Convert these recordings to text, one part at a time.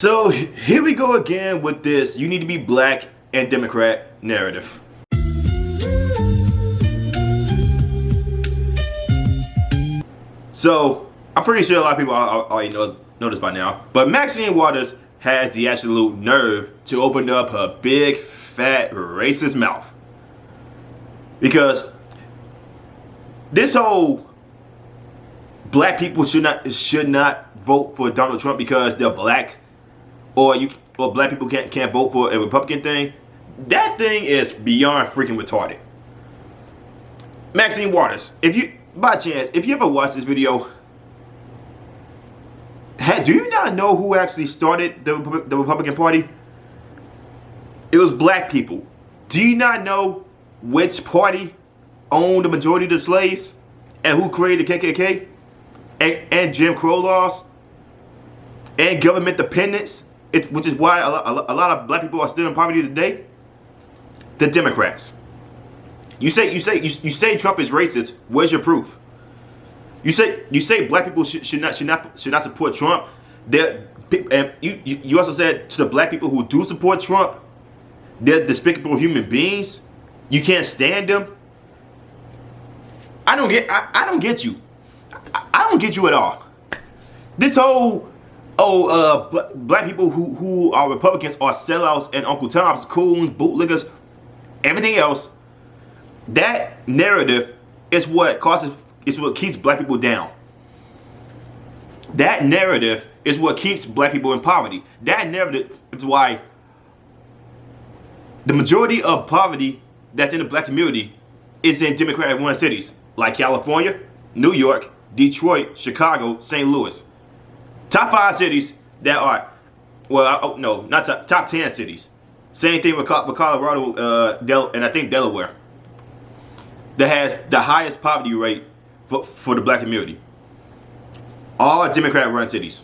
So here we go again with this "you need to be black and Democrat" narrative. So I'm pretty sure a lot of people already know this by now, but Maxine Waters has the absolute nerve to open up her big, fat, racist mouth. Because this whole black people should not vote for Donald Trump because they're black, or black people can't vote for a Republican thing. That thing is beyond freaking retarded. Maxine Waters, if you ever watched this video, do you not know who actually started the Republican Party? It was black people. Do you not know which party owned the majority of the slaves and who created the KKK and Jim Crow laws and government dependence? Which is why a lot of black people are still in poverty today. The Democrats. You say Trump is racist. Where's your proof? You say black people should not support Trump. And you also said to the black people who do support Trump, they're despicable human beings. You can't stand them. I don't get you. I don't get you at all. This whole black people who are Republicans are sellouts and Uncle Toms, coons, bootlickers, everything else. That narrative is what keeps black people down. That narrative is what keeps black people in poverty. That narrative is why the majority of poverty that's in the black community is in Democratic-run cities like California, New York, Detroit, Chicago, St. Louis. Top 5 cities that are, top 10 cities. Same thing with Colorado, and I think Delaware, that has the highest poverty rate for the black community. All Democrat-run cities.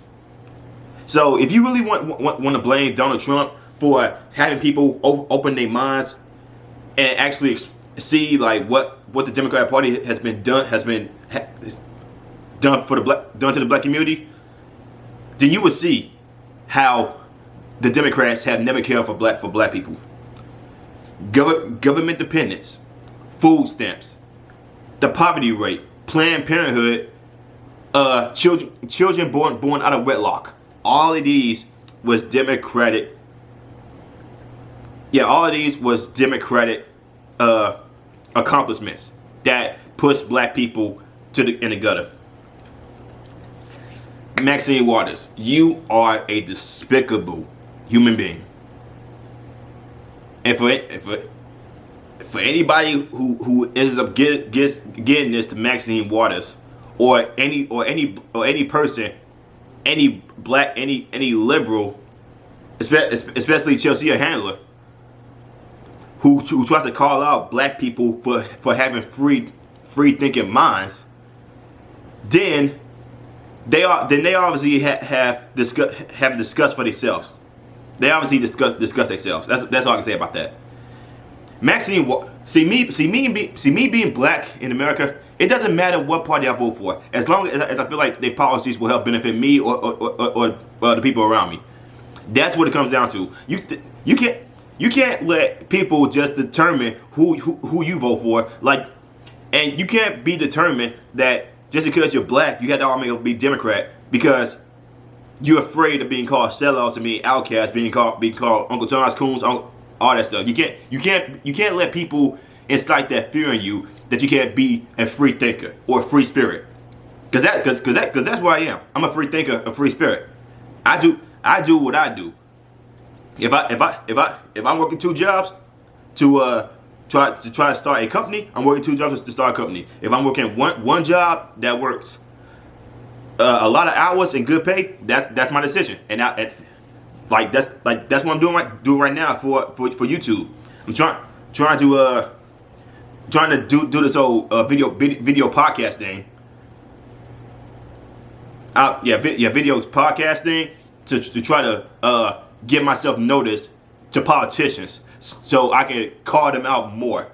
So if you really want to blame Donald Trump for having people open their minds and actually see like what the Democrat Party has done to the black community, then you would see how the Democrats have never cared for black people. Government dependence, food stamps, the poverty rate, Planned Parenthood, children born out of wedlock. All of these was Democratic. Yeah, all of these was Democratic accomplishments that pushed black people in the gutter. Maxine Waters, you are a despicable human being. And for anybody who ends up getting this to Maxine Waters, or any person, any black, any liberal, especially Chelsea Handler, who tries to call out black people for having free thinking minds, then they obviously have discussed for themselves. They obviously discuss themselves. That's all I can say about that. Maxine, see me being black in America, it doesn't matter what party I vote for, as long as I feel like their policies will help benefit me or the people around me. That's what it comes down to. You can't let people just determine who you vote for, and you can't be determined that just because you're black, you got to automatically be Democrat because you're afraid of being called sellouts and being outcasts, being called Uncle Tom's, coons, all that stuff. You can't let people incite that fear in you that you can't be a free thinker or a free spirit. Cause that's what I am. I'm a free thinker, a free spirit. I do what I do. If I'm working 2 jobs to try to start a company, I'm working 2 jobs to start a company. If I'm working one job that works a lot of hours and good pay, that's my decision. And that's what I'm doing right now for YouTube. I'm trying to do this whole video podcast thing. Video podcast thing to try to get myself noticed to politicians so I can call them out more.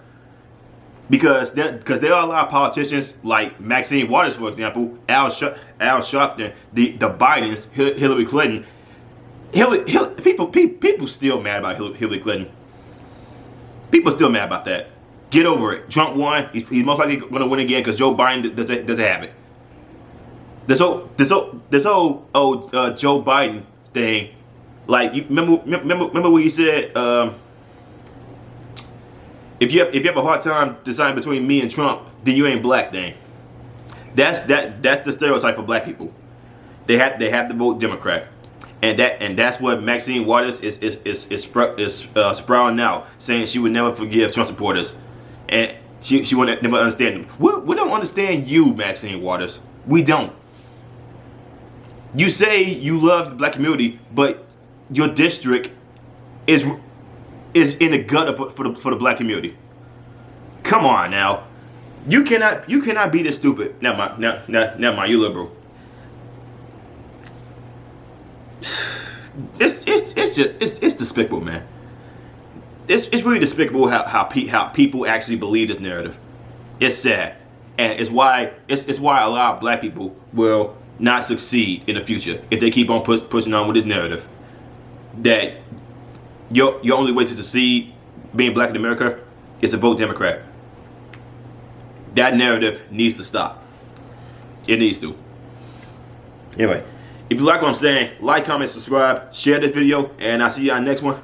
Because there are a lot of politicians like Maxine Waters, for example, Al Sharpton, the Bidens, Hillary Clinton, People still mad about Hillary Clinton. People still mad about that. Get over it. Trump won. He's most likely going to win again because Joe Biden doesn't have it. This whole Joe Biden thing, like you remember what he said? If you have a hard time deciding between me and Trump, then you ain't black. Thing. That's the stereotype for black people. They have to vote Democrat, and that's what Maxine Waters is sprouting out, saying she would never forgive Trump supporters, and she would never understand them. We don't understand you, Maxine Waters. We don't. You say you love the black community, but your district is in the gutter for the black community. Come on now, you cannot be this stupid. Never mind. You liberal. It's despicable, man. It's really despicable how people actually believe this narrative. It's sad, and it's why a lot of black people will not succeed in the future if they keep on pushing on with this narrative that your only way to succeed being black in America is to vote Democrat. That narrative needs to stop. It needs to. Anyway, if you like what I'm saying, like, comment, subscribe, share this video, and I'll see you on the next one.